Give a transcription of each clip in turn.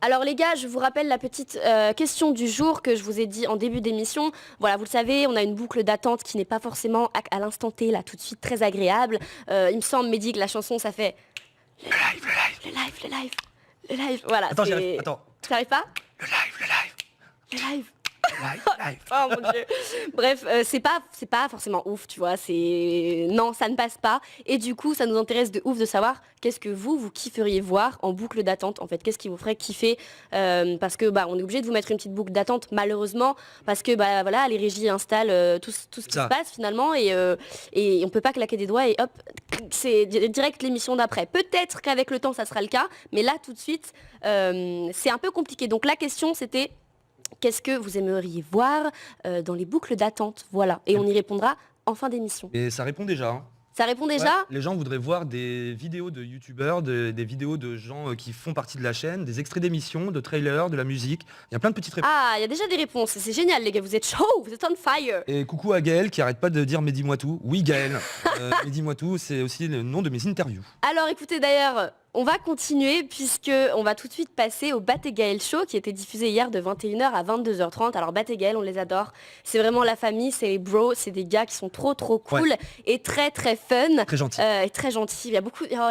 Alors les gars, je vous rappelle la petite question du jour que je vous ai dit en début d'émission. Voilà, vous le savez, on a une boucle d'attente qui n'est pas forcément à l'instant T, là, tout de suite très agréable. Il me semble, Mehdi, que la chanson, ça fait Le live, le live. le live, le live, le live. Voilà. Attends, j'y arrive, attends. Tu n'arrives pas? Le live, le live. Le live. Le live, le live. Oh mon dieu. Bref, c'est pas forcément ouf, tu vois. Non, ça ne passe pas. Et du coup, ça nous intéresse de ouf de savoir qu'est-ce que vous kifferiez voir en boucle d'attente. En fait, qu'est-ce qui vous ferait kiffer parce que on est obligé de vous mettre une petite boucle d'attente malheureusement parce que voilà, les régies installent tout ce qui se passe finalement et on peut pas claquer des doigts et hop, c'est direct l'émission d'après. Peut-être qu'avec le temps ça sera le cas, mais là tout de suite c'est un peu compliqué. Donc la question c'était qu'est-ce que vous aimeriez voir dans les boucles d'attente? Voilà. Et on y répondra en fin d'émission. Et ça répond déjà. Hein. Ça répond déjà? Ouais, les gens voudraient voir des vidéos de youtubeurs, des vidéos de gens qui font partie de la chaîne, des extraits d'émissions, de trailers, de la musique. Il y a plein de petites réponses. Ah, il y a déjà des réponses. C'est génial les gars, vous êtes chaud, vous êtes on fire. Et coucou à Gaël qui arrête pas de dire mais dis-moi tout. Oui Gaël, mais dis-moi tout, c'est aussi le nom de mes interviews. Alors écoutez d'ailleurs, on va continuer puisque on va tout de suite passer au Bat et Gaël Show qui était diffusé hier de 21h à 22h30. Alors Bat et Gaël, on les adore. C'est vraiment la famille, c'est les bros, c'est des gars qui sont trop cool et très fun. Très gentil. Et très gentils. Il y a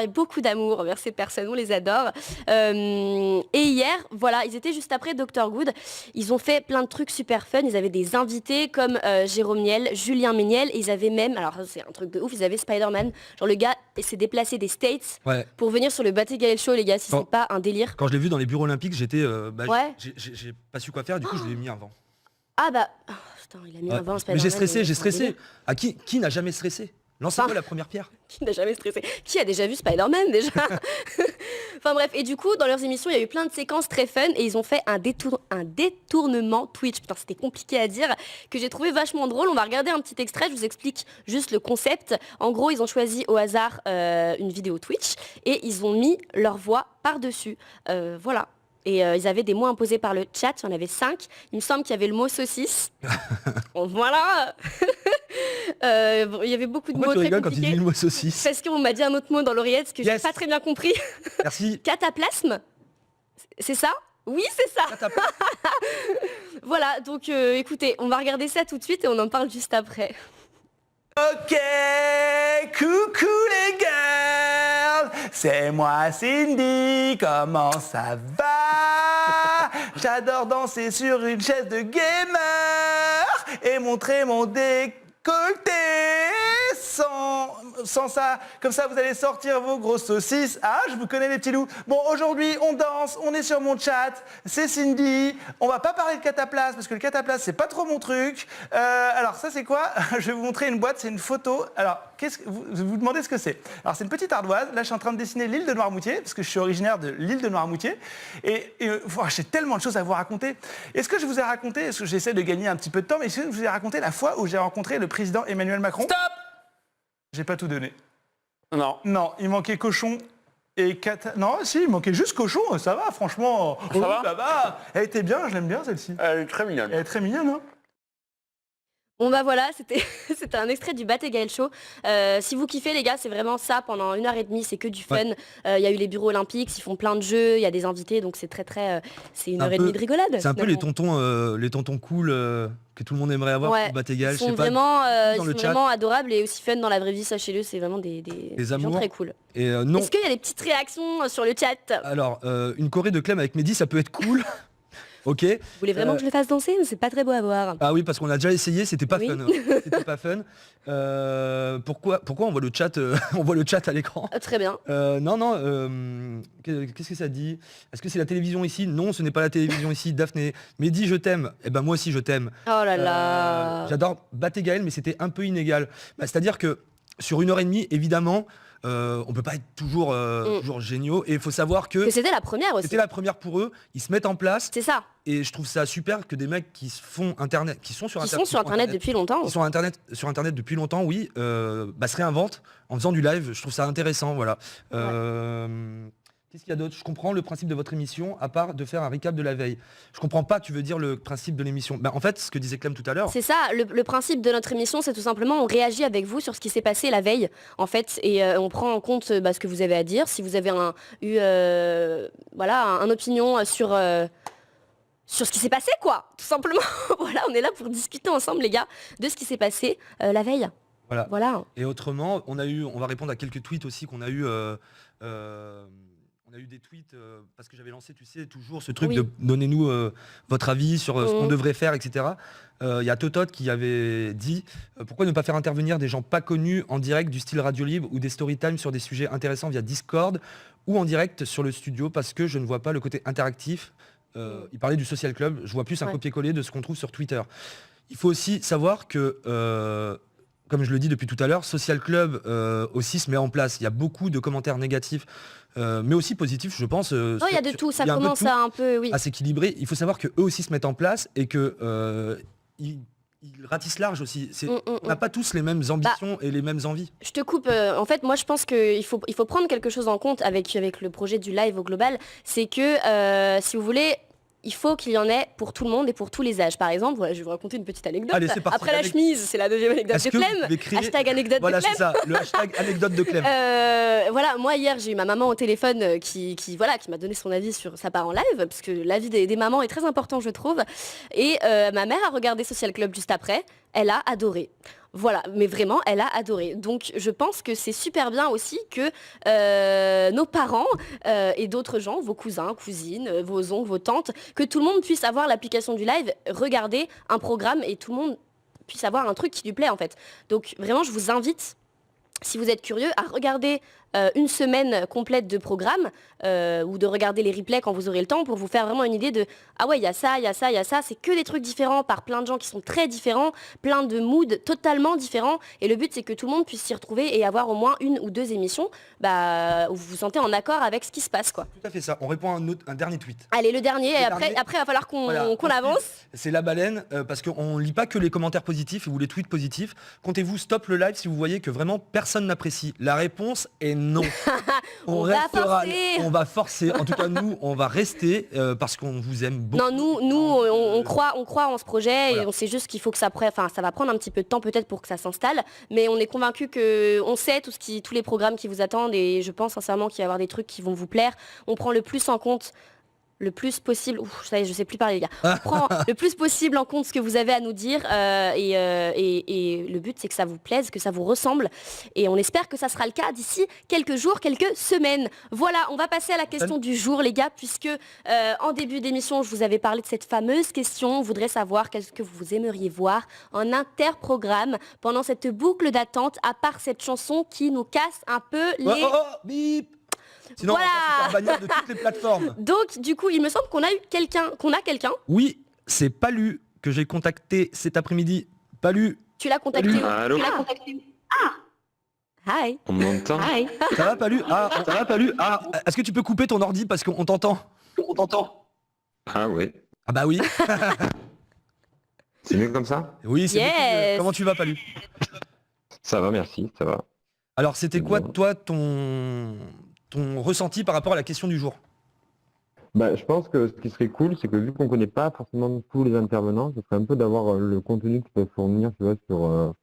beaucoup d'amour envers ces personnes, on les adore. Et hier, voilà, ils étaient juste après Dr Good. Ils ont fait plein de trucs super fun. Ils avaient des invités comme Jérôme Niel, Julien Méniel. Et ils avaient même, alors c'est un truc de ouf, ils avaient Spider-Man. Genre le gars s'est déplacé des States pour venir sur le Bat et Gaël Show, les gars, si c'est pas un délire. Quand je l'ai vu dans les bureaux olympiques, j'étais... j'ai pas su quoi faire, du coup je l'ai mis un vent. Ah bah... Oh, putain, il a mis un vent, Spider-Man. Mais j'ai stressé. Ah, qui n'a jamais stressé? Lancez-moi la première pierre. Qui n'a jamais stressé? Qui a déjà vu Spider-Man déjà? Enfin bref, et du coup, dans leurs émissions, il y a eu plein de séquences très fun et ils ont fait un détournement Twitch. Putain, c'était compliqué à dire, que j'ai trouvé vachement drôle. On va regarder un petit extrait, je vous explique juste le concept. En gros, ils ont choisi au hasard une vidéo Twitch et ils ont mis leur voix par-dessus. Voilà. Et ils avaient des mots imposés par le chat, il y en avait 5. Il me semble qu'il y avait le mot saucisse. Bon, voilà. Il y avait beaucoup de mots très compliqués. Quand il dit le mot saucisse? Parce qu'on m'a dit un autre mot dans l'oreillette, ce que j'ai pas très bien compris. Merci. Cataplasme? C'est ça? Oui, c'est ça. Voilà, donc écoutez, on va regarder ça tout de suite et on en parle juste après. Ok, coucou les girls, c'est moi Cindy, comment ça va? J'adore danser sur une chaise de gamer et montrer mon décolleté sans ça. Comme ça, vous allez sortir vos grosses saucisses. Ah, je vous connais les petits loups. Bon, aujourd'hui, on danse, on est sur mon chat. C'est Cindy. On va pas parler de cataplasme parce que le cataplasme, c'est pas trop mon truc. Alors, ça, c'est quoi? Je vais vous montrer une boîte, c'est une photo. Alors, vous vous demandez ce que c'est. Alors, c'est une petite ardoise. Là, je suis en train de dessiner l'île de Noirmoutier parce que je suis originaire de l'île de Noirmoutier. Et j'ai tellement de choses à vous raconter. Est-ce que je vous ai raconté, est-ce que j'essaie de gagner un petit peu de temps, mais est-ce que je vous ai raconté la fois où j'ai rencontré le président Emmanuel Macron? Stop! J'ai pas tout donné. Non. Non, il manquait cochon et Non, si, il manquait juste cochon, ça va, franchement. Ça va. Ça va. Elle était bien, je l'aime bien celle-ci. Elle est très mignonne. Elle est très mignonne, hein. Bon bah voilà, c'était un extrait du Bat et Gaël Show. Si vous kiffez les gars, c'est vraiment ça, pendant 1h30, c'est que du fun. Il y a eu les bureaux olympiques, ils font plein de jeux, il y a des invités, donc c'est c'est 1h30 de rigolade. C'est un peu les tontons cool que tout le monde aimerait avoir pour Bat et Gaël. Ils sont vraiment adorables et aussi fun dans la vraie vie, sachez-le, c'est vraiment des gens très cool. Non. Est-ce qu'il y a des petites réactions sur le chat? Alors, une choré de Clem avec Mehdi, ça peut être cool. Ok. Vous voulez vraiment que je le fasse danser? C'est pas très beau à voir. Ah oui, parce qu'on a déjà essayé, c'était pas fun. C'était pas fun. Pourquoi on voit le chat, on voit le chat à l'écran? Très bien. Non. Qu'est-ce que ça dit? Est-ce que c'est la télévision ici? Non, ce n'est pas la télévision ici. Daphné, Mehdi, je t'aime. Eh ben moi aussi, je t'aime. Oh là là. J'adore Bat et Gaël, mais c'était un peu inégal. C'est-à-dire que sur 1h30, évidemment. On peut pas être toujours géniaux et il faut savoir que c'était la première aussi. C'était la première pour eux, ils se mettent en place. C'est ça. Et je trouve ça super que des mecs qui sont sur internet, depuis longtemps. Ils sont sur internet depuis longtemps, oui, se réinventent en faisant du live. Je trouve ça intéressant, voilà. Qu'est-ce qu'il y a d'autre? Je comprends le principe de votre émission, à part de faire un recap de la veille. Je comprends pas, tu veux dire le principe de l'émission. En fait, ce que disait Clem tout à l'heure. C'est ça, le principe de notre émission, c'est tout simplement on réagit avec vous sur ce qui s'est passé la veille, en fait, et on prend en compte ce que vous avez à dire. Si vous avez une opinion sur ce qui s'est passé, quoi, tout simplement. Voilà, on est là pour discuter ensemble, les gars, de ce qui s'est passé la veille. Voilà. Et autrement, on va répondre à quelques tweets aussi qu'on a eu. On a eu des tweets parce que j'avais lancé, tu sais, toujours ce truc de donnez-nous votre avis sur ce qu'on devrait faire, etc. Il y a Totot qui avait dit pourquoi ne pas faire intervenir des gens pas connus en direct du style Radio Libre ou des story time sur des sujets intéressants via Discord ou en direct sur le studio parce que je ne vois pas le côté interactif. Il parlait du Social Club, je vois plus un copier-coller de ce qu'on trouve sur Twitter. Il faut aussi savoir que comme je le dis depuis tout à l'heure, Social Club aussi se met en place. Il y a beaucoup de commentaires négatifs, mais aussi positifs, je pense. Il y a de tout, ça commence à s'équilibrer. Il faut savoir qu'eux aussi se mettent en place et que ils ratissent large aussi. On n'a pas tous les mêmes ambitions et les mêmes envies. Je te coupe. En fait, moi, je pense qu'il faut prendre quelque chose en compte avec le projet du live au global. C'est que, si vous voulez, il faut qu'il y en ait pour tout le monde et pour tous les âges. Par exemple, je vais vous raconter une petite anecdote. Allez, c'est parti. Après la chemise, c'est la deuxième anecdote de Clem. Hashtag anecdote de Clem. Voilà, c'est ça, le hashtag anecdote de Clem. Voilà, moi hier, j'ai eu ma maman au téléphone qui m'a donné son avis sur sa part en live, parce que l'avis des mamans est très important, je trouve. Et ma mère a regardé Social Club juste après. Elle a adoré. Voilà, mais vraiment, elle a adoré. Donc, je pense que c'est super bien aussi que nos parents et d'autres gens, vos cousins, cousines, vos oncles, vos tantes, que tout le monde puisse avoir l'application du live, regarder un programme et tout le monde puisse avoir un truc qui lui plaît en fait. Donc, vraiment, je vous invite, si vous êtes curieux, à regarder une semaine complète de programme ou de regarder les replays quand vous aurez le temps pour vous faire vraiment une idée de ah ouais, il y a ça, il y a ça, il y a ça. C'est que des trucs différents par plein de gens qui sont très différents, plein de moods totalement différents. Et le but, c'est que tout le monde puisse s'y retrouver et avoir au moins une ou deux émissions où vous vous sentez en accord avec ce qui se passe, quoi. Tout à fait ça. On répond à un dernier tweet. Allez, le dernier. Et après, il va falloir qu'on avance. C'est la baleine parce qu'on lit pas que les commentaires positifs ou les tweets positifs. Comptez-vous stop le live si vous voyez que vraiment personne n'apprécie. La réponse est non. On va forcer. En tout cas, nous, on va rester parce qu'on vous aime beaucoup. Non, nous, on croit en ce projet et on sait juste qu'il faut que ça va prendre un petit peu de temps peut-être pour que ça s'installe, mais on est convaincu on sait tous les programmes qui vous attendent et je pense sincèrement qu'il va y avoir des trucs qui vont vous plaire. On prend le plus en compte. Le plus possible, ça y est, je sais plus parler les gars. On prend le plus possible en compte ce que vous avez à nous dire et le but c'est que ça vous plaise, que ça vous ressemble et on espère que ça sera le cas d'ici quelques jours, quelques semaines. Voilà, on va passer à la question du jour les gars puisque en début d'émission je vous avais parlé de cette fameuse question. On voudrait savoir qu'est-ce que vous aimeriez voir en interprogramme pendant cette boucle d'attente à part cette chanson qui nous casse un peu les... Bip. Sinon, on va se faire bannir de toutes les plateformes. Donc, du coup, il me semble qu'on a quelqu'un. Oui, c'est Palu que j'ai contacté cet après-midi. Palu. Tu l'as contacté où? Allô. Tu l'as contacté où? Hi. On m'entend? Hi. Ça va, Palu? Ça va, Palu? Est-ce que tu peux couper ton ordi parce qu'on t'entend? Ah oui. Ah bah oui. C'est mieux comme ça? Oui, c'est beaucoup mieux. Comment tu vas, Palu? Ça va, merci, ça va. Alors, c'était quoi, toi, ton ressenti par rapport à la question du jour? Je pense que ce qui serait cool, c'est que vu qu'on connaît pas forcément tous les intervenants, ce serait un peu d'avoir le contenu qu'ils peuvent fournir, tu vois, sur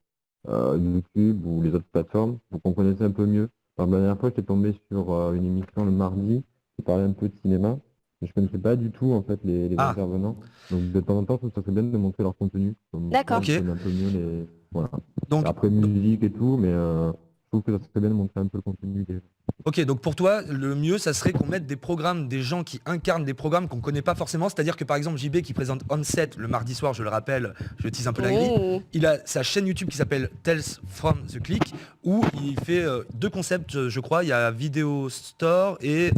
YouTube ou les autres plateformes, pour qu'on connaisse un peu mieux. Alors, la dernière fois, j'étais tombé sur une émission le mardi qui parlait un peu de cinéma, mais je connaissais pas du tout en fait les intervenants. Donc de temps en temps, ça serait bien de montrer leur contenu. D'accord. Ok. Un peu mieux voilà. Donc, après musique et tout, mais je trouve que ça serait bien de montrer un peu le contenu des... Ok, donc pour toi, le mieux, ça serait qu'on mette des programmes, des gens qui incarnent des programmes qu'on connaît pas forcément. C'est-à-dire que par exemple, JB qui présente Onset le mardi soir, je le rappelle, je tease un peu la grille, il a sa chaîne YouTube qui s'appelle Tales from the Click, où il fait deux concepts, je crois. Il y a Video Store et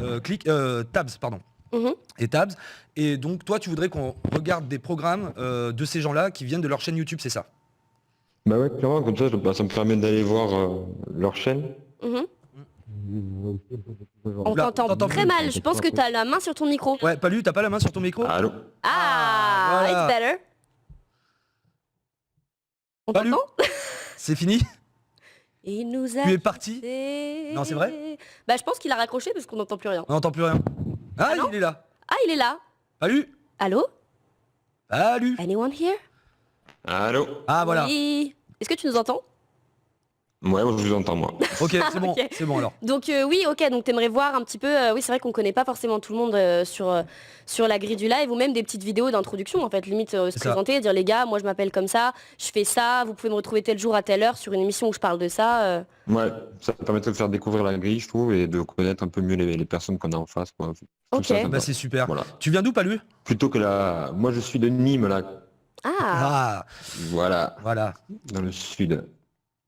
Tabs, pardon. Et Tabs. Et donc toi, tu voudrais qu'on regarde des programmes de ces gens-là qui viennent de leur chaîne YouTube, c'est ça? Bah ouais, clairement, comme ça me permet d'aller voir leur chaîne. On t'entend très mal, je pense que tu as la main sur ton micro. Ouais, Palu, t'as pas la main sur ton micro? Allô? Voilà. It's better. On Palu, t'entend? c'est fini? Et il nous a Tu es parti? quittés. Non, c'est vrai? Bah je pense qu'il a raccroché parce qu'on n'entend plus rien. On n'entend plus rien. Ah, Ah non il est là. Ah, il est là. Salut. Allô? Salut. Anyone here? Allô? Ah voilà. Oui. Est-ce que tu nous entends? Ouais, moi, je vous entends, moi. Ok, c'est bon, Ok. c'est bon alors. Donc oui, ok, donc t'aimerais voir un petit peu, oui c'est vrai qu'on connaît pas forcément tout le monde sur la grille du live, ou même des petites vidéos d'introduction en fait, limite se C'est ça. présenter, dire les gars, moi je m'appelle comme ça, je fais ça, vous pouvez me retrouver tel jour à telle heure sur une émission où je parle de ça. Ouais, ça permettrait de faire découvrir la grille, je trouve, et de connaître un peu mieux les personnes qu'on a en face, quoi. Je trouve Ok. ça sympa. Bah c'est super. Voilà. Tu viens d'où, Palu? Plutôt que la... Moi, je suis de Nîmes, là. Ah, Ah, Voilà, voilà. dans le sud.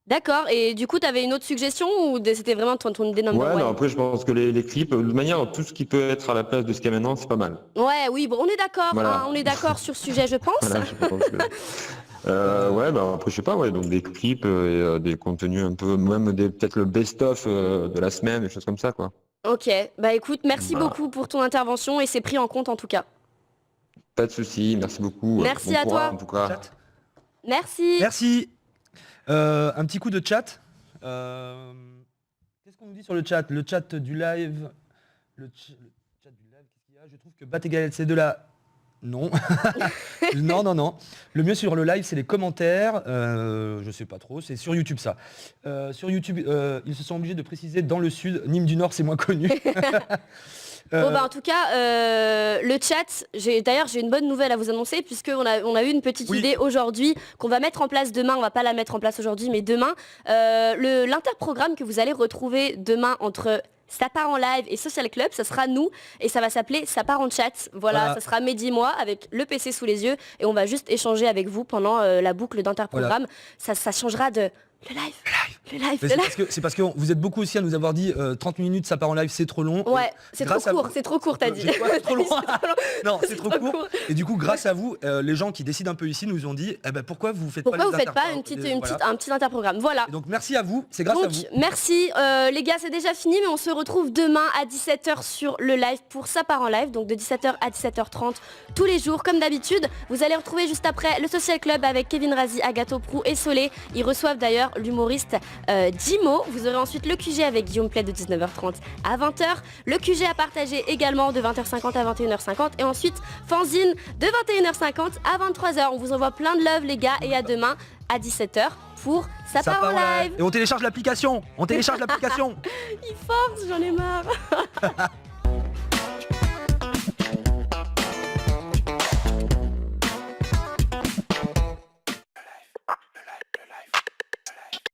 d'accord, et du coup t'avais une autre suggestion ou c'était vraiment ton idée number Ouais, one? non, après, je pense que les clips, de toute manière, tout ce qui peut être à la place de ce qu'il y a maintenant, c'est pas mal. Ouais, oui, bon, on est d'accord, Voilà. hein, on est d'accord sur ce sujet je pense. Voilà, je pense que... ouais, bah après, je sais pas, ouais, donc des clips et des contenus un peu, même peut-être le best-of de la semaine, des choses comme ça, quoi. Ok, bah écoute, merci Voilà. beaucoup pour ton intervention et c'est pris en compte en tout cas. Pas de soucis, merci beaucoup. Merci Bon à courage, toi. en tout cas. Chat. Merci. Merci. Un petit coup de chat. Qu'est-ce qu'on nous dit sur le chat? Le chat du live. Le chat du live, qu'est-ce qu'il y a? Je trouve que bat égal c'est de la. Non. Non, non, non. Le mieux sur le live, c'est les commentaires. Je sais pas trop. C'est sur YouTube ça. Sur YouTube, ils se sont obligés de préciser dans le sud. Nîmes du Nord, c'est moins connu. Bon bah en tout cas, le chat, d'ailleurs j'ai une bonne nouvelle à vous annoncer puisqu'on a eu une petite Oui. idée aujourd'hui qu'on va mettre en place demain, on va pas la mettre en place aujourd'hui mais demain, l'interprogramme que vous allez retrouver demain entre Ça part en live et Social Club, ça sera nous et ça va s'appeler Ça part en chat. Voilà, ça sera Mehdi et moi avec le PC sous les yeux et on va juste échanger avec vous pendant la boucle d'interprogramme. Ça changera de le live. Mais c'est parce que vous êtes beaucoup aussi à nous avoir dit 30 minutes ça part en live c'est trop long. Ouais, c'est trop court t'as dit. C'est trop long. Non, c'est trop trop court. Et du coup grâce à vous, les gens qui décident un peu ici nous ont dit eh ben, pourquoi vous faites Pourquoi pas vous faites pas un petit interprogramme. Voilà. Et donc merci à vous, c'est grâce à Donc vous. merci les gars, c'est déjà fini mais on se retrouve demain à 17h sur le live pour Ça part en live, donc de 17h à 17h30 tous les jours comme d'habitude. Vous allez retrouver juste après le Social Club avec Kevin Razi, Agato Prou et Solé. Ils reçoivent d'ailleurs l'humoriste Jimo. Vous aurez ensuite le QG avec Guillaume Play de 19h30 à 20h. Le QG à partager également de 20h50 à 21h50 et ensuite Fanzine de 21h50 à 23h. On vous envoie plein de love les gars et à demain à 17h pour Ça part en live. Et on télécharge l'application. Il force, j'en ai marre.